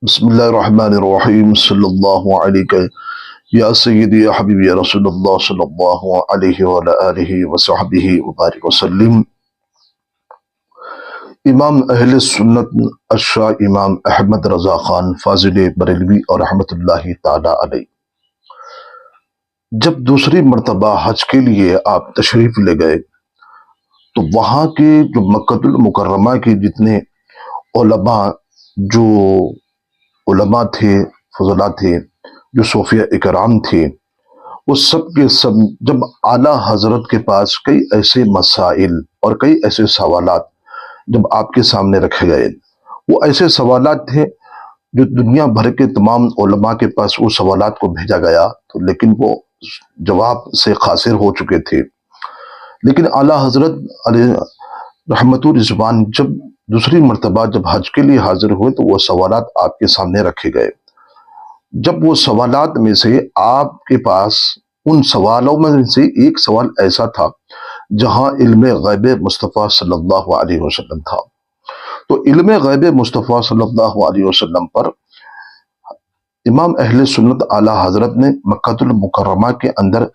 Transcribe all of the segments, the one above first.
بسم اللہ الرحمن الرحیم صلی اللہ علیہ یا سیدی یا حبیبی یا رسول اللہ صلی اللہ علیہ وآلہ آلہ وصحبہ وبارک وسلم۔ امام اہل سنت الشاہ امام احمد رضا خان فاضل بریلوی اور رحمت اللہ تعالی علیہ جب دوسری مرتبہ حج کے لیے آپ تشریف لے گئے تو وہاں کے جو مکۃ المکرمہ کے جتنے علماء جو علماء تھے، فضلاء تھے، جو صوفیہ اکرام تھے، وہ سب کے سب جب اعلیٰ حضرت کے پاس کئی ایسے مسائل اور کئی ایسے سوالات جب آپ کے سامنے رکھے گئے، وہ ایسے سوالات تھے جو دنیا بھر کے تمام علماء کے پاس وہ سوالات کو بھیجا گیا تو لیکن وہ جواب سے قاصر ہو چکے تھے۔ لیکن اعلیٰ حضرت علیہ رحمت الرضوان جب دوسری مرتبہ جب حج کے لیے حاضر ہوئے تو وہ سوالات آپ کے سامنے رکھے گئے۔ جب وہ سوالات میں سے آپ کے پاس ان سوالوں میں سے ایک سوال ایسا تھا جہاں علم غیب مصطفیٰ صلی اللہ علیہ وسلم تھا، تو علم غیب مصطفیٰ صلی اللہ علیہ وسلم پر امام اہل سنت اعلیٰ حضرت نے مکۃ المکرمہ کے اندر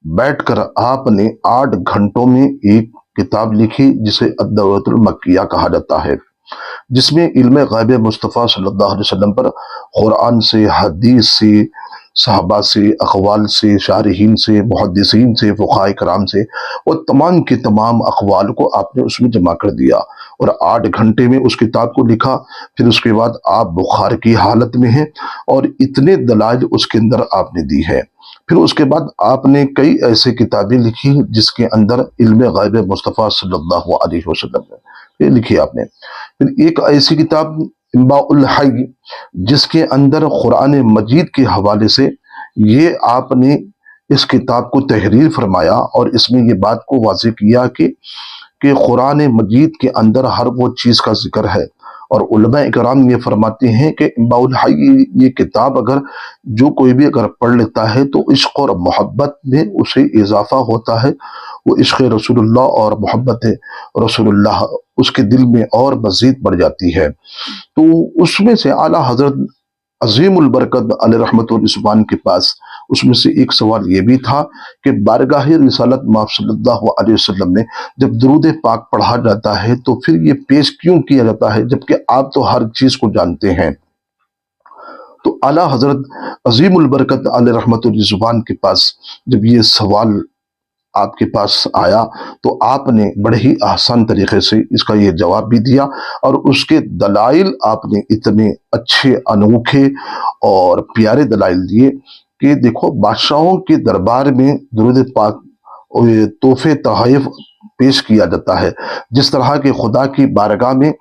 بیٹھ کر آپ نے 8 گھنٹوں میں ایک کتاب لکھی جسے الدورۃ المکیہ کہا جاتا ہے، جس میں علم غیب مصطفیٰ صلی اللہ علیہ وسلم پر قرآن سے، حدیث سے، صحابہ سے، اقوال سے، شارحین سے، محدثین سے، فقہاء کرام سے، اور تمام کے تمام اقوال کو آپ نے اس میں جمع کر دیا اور 8 گھنٹے میں اس کتاب کو لکھا۔ پھر اس کے بعد آپ بخار کی حالت میں ہیں اور اتنے دلائل اس کے اندر آپ نے دی ہے۔ پھر اس کے بعد آپ نے کئی ایسے کتابیں لکھی جس کے اندر علم غیب مصطفیٰ صلی اللہ علیہ وسلم یہ لکھی آپ نے۔ پھر ایک ایسی کتاب انباء الحی جس کے اندر قرآن مجید کے حوالے سے یہ آپ نے اس کتاب کو تحریر فرمایا اور اس میں یہ بات کو واضح کیا کہ قرآن مجید کے اندر ہر وہ چیز کا ذکر ہے، اور علماء اکرام یہ فرماتے ہیں کہ انباء الحی یہ کتاب اگر جو کوئی بھی اگر پڑھ لیتا ہے تو عشق اور محبت میں اسے اضافہ ہوتا ہے، وہ عشق رسول اللہ اور محبت رسول اللہ اس کے دل میں اور مزید بڑھ جاتی ہے۔ تو اس میں سے اعلیٰ حضرت عظیم البرکت علیہ رحمت الرضوان کے پاس اس میں سے ایک سوال یہ بھی تھا کہ بارگاہ رسالت مآب صلی اللہ علیہ وسلم میں جب درود پاک پڑھا جاتا ہے تو پھر یہ پیش کیوں کیا جاتا ہے جبکہ آپ تو ہر چیز کو جانتے ہیں؟ تو اعلیٰ حضرت عظیم البرکت علیہ رحمت الرضوان کے پاس جب یہ سوال آپ کے پاس آیا تو آپ نے بڑے ہی آسان طریقے سے اس کا یہ جواب بھی دیا، اور اس کے دلائل آپ نے اتنے اچھے، انوکھے اور پیارے دلائل دیے کہ دیکھو بادشاہوں کے دربار میں درود پاک تحفے تحائف پیش کیا جاتا ہے، جس طرح کہ خدا کی بارگاہ میں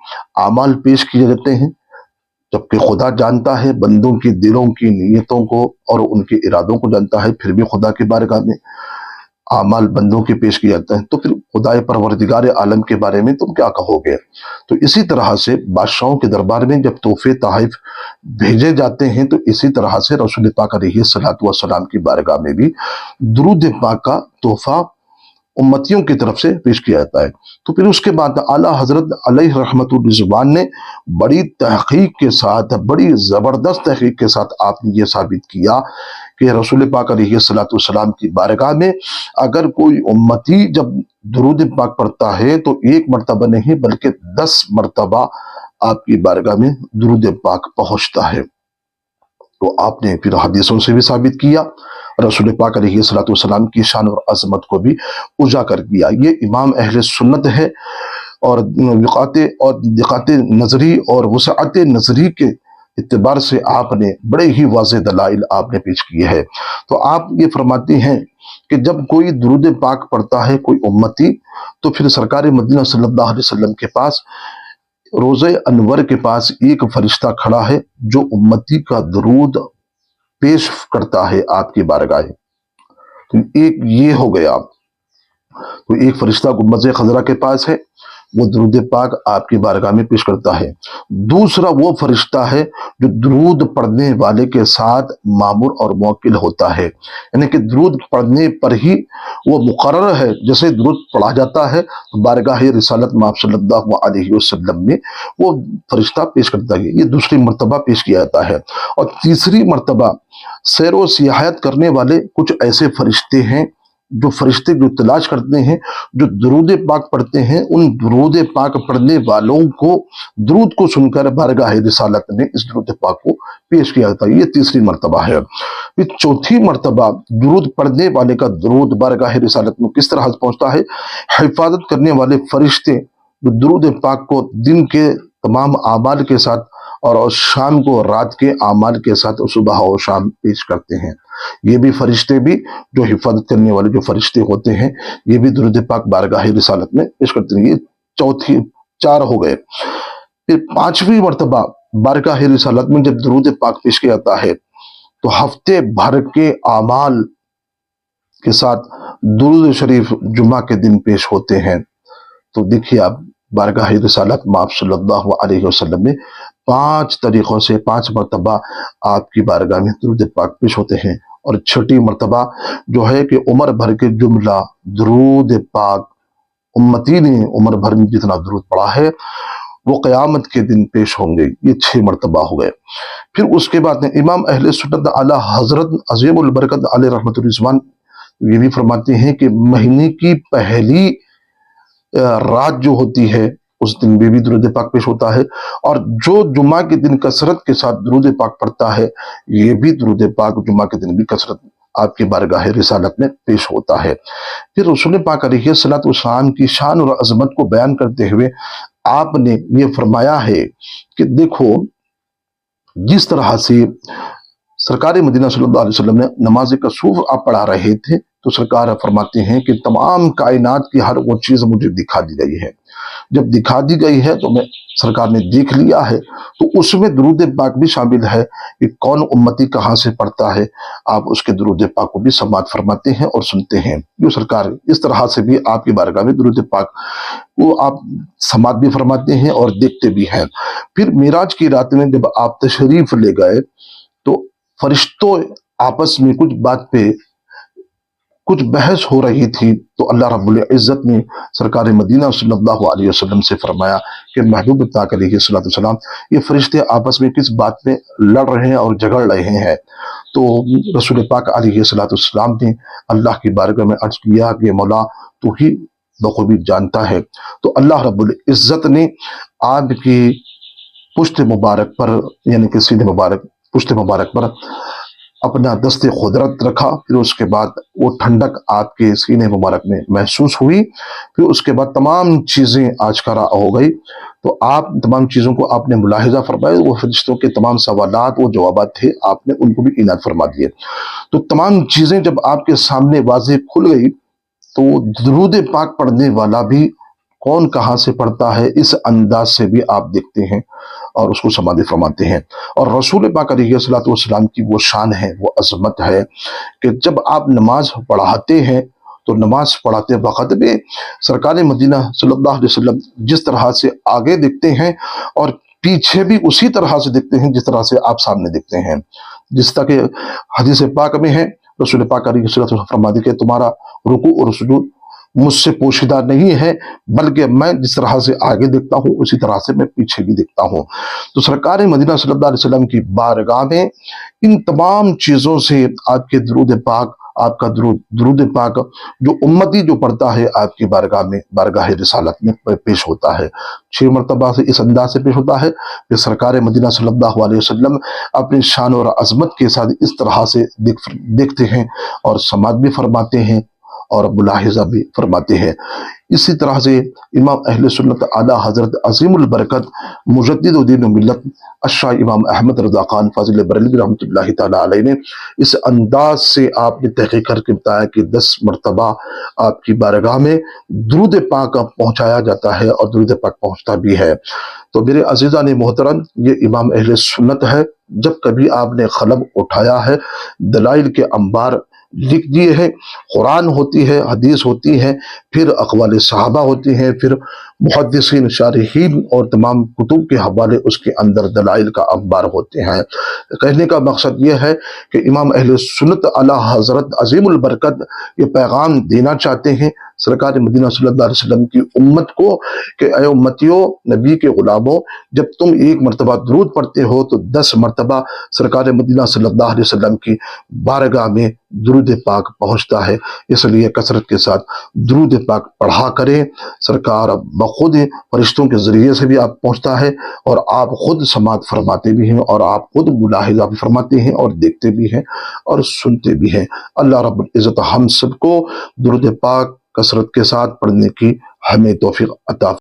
اعمال پیش کیے جاتے ہیں، جبکہ خدا جانتا ہے بندوں کی دلوں کی نیتوں کو اور ان کے ارادوں کو جانتا ہے، پھر بھی خدا کی بارگاہ میں اعمال بندوں کے پیش کیا جاتا ہے، تو پھر خدائے پروردگار عالم کے بارے میں تم کیا کہو گے؟ تو اسی طرح سے بادشاہوں کے دربار میں جب تحفے تحائف بھیجے جاتے ہیں تو اسی طرح سے رسول پاک علیہ الصلوۃ والسلام کی بارگاہ میں بھی درود پاک کا تحفہ امتیوں کی طرف سے پیش کیا جاتا ہے۔ تو پھر اس کے بعد اعلیٰ حضرت علیہ رحمت الرضوان نے بڑی تحقیق کے ساتھ، بڑی زبردست تحقیق کے ساتھ آپ نے یہ ثابت کیا کہ رسول پاک علیہ الصلوۃ والسلام کی بارگاہ میں اگر کوئی امتی جب درود پاک پڑھتا ہے تو 1 مرتبہ نہیں بلکہ 10 مرتبہ آپ کی بارگاہ میں درود پاک پہنچتا ہے۔ تو آپ نے پھر حدیثوں سے بھی ثابت کیا، رسول پاک علیہ الصلوۃ والسلام کی شان اور عظمت کو بھی اجاگر کیا۔ یہ امام اہل سنت ہے، اور دقت نظری اور وسعت نظری کے اعتبار سے آپ نے بڑے ہی واضح دلائل آپ نے پیش کیے ہیں۔ تو آپ یہ فرماتے ہیں کہ جب کوئی درود پاک پڑھتا ہے کوئی امتی تو پھر سرکار مدینہ صلی اللہ علیہ وسلم کے پاس روضہ انور کے پاس ایک فرشتہ کھڑا ہے جو امتی کا درود پیش کرتا ہے آپ کی بارگاہ۔ تو ایک یہ ہو گیا، تو ایک فرشتہ گنبد خضرا کے پاس ہے وہ درود پاک آپ کی بارگاہ میں پیش کرتا ہے۔ دوسرا وہ فرشتہ ہے جو درود پڑھنے والے کے ساتھ مامور اور موکل ہوتا ہے، یعنی کہ درود پڑھنے پر ہی وہ مقرر ہے، جیسے درود پڑھا جاتا ہے تو بارگاہ رسالت مآب صلی اللہ علیہ وسلم میں وہ فرشتہ پیش کرتا ہے، یہ دوسری مرتبہ پیش کیا جاتا ہے۔ اور تیسری مرتبہ سیر و سیاحت کرنے والے کچھ ایسے فرشتے ہیں، جو فرشتے جو تلاش کرتے ہیں، جو درود پاک پڑھتے ہیں، ان درود پاک پڑھنے والوں کو درود کو سن کر بارگاہ رسالت میں اس درود پاک کو پیش کیا جاتا ہے، یہ تیسری مرتبہ ہے۔ پھر چوتھی مرتبہ درود پڑھنے والے کا درود بارگاہ رسالت میں کس طرح پہنچتا ہے؟ حفاظت کرنے والے فرشتے جو درود پاک کو دن کے تمام اعمال کے ساتھ اور شام کو رات کے اعمال کے ساتھ صبح و شام پیش کرتے ہیں، یہ بھی فرشتے بھی جو حفاظت کرنے والے جو فرشتے ہوتے ہیں، یہ بھی درود پاک بارگاہ رسالت میں پیش کرتے ہیں۔ یہ چار ہو گئے۔ پھر پانچویں مرتبہ بارگاہ رسالت میں جب درود پاک پیش کیا جاتا ہے تو ہفتے بھر کے اعمال کے ساتھ درود شریف جمعہ کے دن پیش ہوتے ہیں۔ تو دیکھیے آپ، بارگاہ رسالت مآب صلی اللہ علیہ وسلم میں 5 طریقوں سے 5 مرتبہ آپ کی بارگاہ میں درود پاک پیش ہوتے ہیں۔ اور چھٹی مرتبہ جو ہے کہ عمر بھر کے جملہ درود پاک امتی نے عمر بھر میں جتنا درود پڑھا ہے وہ قیامت کے دن پیش ہوں گے، یہ 6 مرتبہ ہو گئے۔ پھر اس کے بعد امام اہل سنت اعلیٰ حضرت عظیم البرکت علیہ رحمۃ الرضوان یہ بھی فرماتے ہیں کہ مہینے کی پہلی رات جو ہوتی ہے اس دن بھی درود پاک پیش ہوتا ہے، اور جو جمعہ کے دن کثرت کے ساتھ درود پاک پڑھتا ہے یہ بھی درود پاک جمعہ کے دن بھی کثرت آپ کی بارگاہ رسالت میں پیش ہوتا ہے۔ پھر رسول پاک علیہ الصلوۃ والسلام کی شان اور عظمت کو بیان کرتے ہوئے آپ نے یہ فرمایا ہے کہ دیکھو، جس طرح سے سرکار مدینہ صلی اللہ علیہ وسلم نے نماز کسوف آپ پڑھا رہے تھے تو سرکار فرماتے ہیں کہ تمام کائنات کی ہر وہ چیز مجھے دکھا دی گئی ہے، جب دکھا دی گئی ہے تو میں سرکار نے دیکھ لیا ہے، تو اس میں درود پاک بھی شامل ہے کہ کون امتی کہاں سے پڑھتا ہے، آپ اس کے درود پاک کو بھی سماعت فرماتے ہیں اور سنتے ہیں۔ جو سرکار اس طرح سے بھی آپ کی بارگاہ میں درود پاک وہ آپ سماعت بھی فرماتے ہیں اور دیکھتے بھی ہیں۔ پھر معراج کی رات میں جب آپ تشریف لے گئے تو فرشتوں آپس میں کچھ بات پہ کچھ بحث ہو رہی تھی، تو اللہ رب العزت نے سرکار مدینہ صلی اللہ علیہ وسلم سے فرمایا کہ محبوب پاک علیہ الصلوۃ والسلام، یہ فرشتے آپس میں کس بات میں لڑ رہے ہیں اور جھگڑ رہے ہیں؟ تو رسول پاک علیہ الصلوۃ والسلام نے اللہ کی بارگاہ میں عرض کیا کہ مولا تو ہی بخوبی جانتا ہے۔ تو اللہ رب العزت نے آپ کی پشت مبارک پر، یعنی کہ سینے مبارک پشت مبارک پر اپنا دست قدرت رکھا، پھر اس کے بعد وہ ٹھنڈک آپ کے سینے مبارک میں محسوس ہوئی، پھر اس کے بعد تمام چیزیں آشکارا ہو گئی، تو آپ تمام چیزوں کو آپ نے ملاحظہ فرمایا، وہ فرشتوں کے تمام سوالات وہ جوابات تھے آپ نے ان کو بھی عنایت فرما دیے۔ تو تمام چیزیں جب آپ کے سامنے واضح کھل گئی تو درود پاک پڑھنے والا بھی کون کہاں سے پڑھتا ہے اس انداز سے بھی آپ دیکھتے ہیں اور اس کو سماعت فرماتے ہیں۔ اور رسول پاک علیہ الصلوۃ والسلام کی وہ شان ہے، وہ عظمت ہے کہ جب آپ نماز پڑھاتے ہیں تو نماز پڑھاتے وقت بھی سرکار مدینہ صلی اللہ علیہ وسلم جس طرح سے آگے دیکھتے ہیں اور پیچھے بھی اسی طرح سے دیکھتے ہیں جس طرح سے آپ سامنے دیکھتے ہیں، جس طرح کہ حدیث پاک میں ہے، رسول پاک علیہ الصلوۃ والسلام فرماتے کہ تمہارا رکوع اور سجود مجھ سے پوشیدہ نہیں ہے، بلکہ میں جس طرح سے آگے دیکھتا ہوں اسی طرح سے میں پیچھے بھی دیکھتا ہوں۔ تو سرکار مدینہ صلی اللہ علیہ وسلم کی بارگاہ میں ان تمام چیزوں سے آپ کے درود پاک، آپ کا درود پاک جو امتی جو پڑھتا ہے آپ کی بارگاہ میں بارگاہ رسالت میں پیش ہوتا ہے، 6 مرتبہ سے اس انداز سے پیش ہوتا ہے کہ سرکار مدینہ صلی اللہ علیہ وسلم اپنی شان اور عظمت کے ساتھ اس طرح سے دیکھتے ہیں اور سماعت بھی فرماتے ہیں اور ملاحظہ بھی فرماتے ہیں۔ اسی طرح سے امام اہل سنت اعلیٰ حضرت عظیم البرکت مجدد دین و ملت الشاہ امام احمد رضا خان فاضل بریلوی رحمۃ اللہ تعالیٰ علیہ نے اس انداز سے آپ نے تحقیق کر کے بتایا کہ 10 مرتبہ آپ کی بارگاہ میں درود پاک پہنچایا جاتا ہے اور درود پاک پہنچتا بھی ہے۔ تو میرے عزیزان محترم، یہ امام اہل سنت ہے۔ جب کبھی آپ نے قلم اٹھایا ہے دلائل کے انبار لکھ دیے ہیں۔ قرآن ہوتی ہے، حدیث ہوتی ہے، پھر اقوال صحابہ ہوتی ہیں، پھر محدثین، شارحین اور تمام کتب کے حوالے اس کے اندر دلائل کا انبار ہوتے ہیں۔ کہنے کا مقصد یہ ہے کہ امام اہل سنت اعلیٰ حضرت عظیم البرکت یہ پیغام دینا چاہتے ہیں سرکار مدینہ صلی اللہ علیہ وسلم کی امت کو کہ اے امتیوں، نبی کے غلاموں، جب تم ایک مرتبہ درود پڑھتے ہو تو 10 مرتبہ سرکار مدینہ صلی اللہ علیہ وسلم کی بارگاہ میں درود پاک پہنچتا ہے، اس لیے کثرت کے ساتھ درود پاک پڑھا کریں۔ سرکار بخود فرشتوں کے ذریعے سے بھی آپ پہنچتا ہے، اور آپ خود سماعت فرماتے بھی ہیں، اور آپ خود ملاحظہ بھی فرماتے ہیں، اور دیکھتے بھی ہیں اور سنتے بھی ہیں۔ اللہ رب العزت ہم سب کو درود پاک کثرت کے ساتھ پڑھنے کی ہمیں توفیق عطا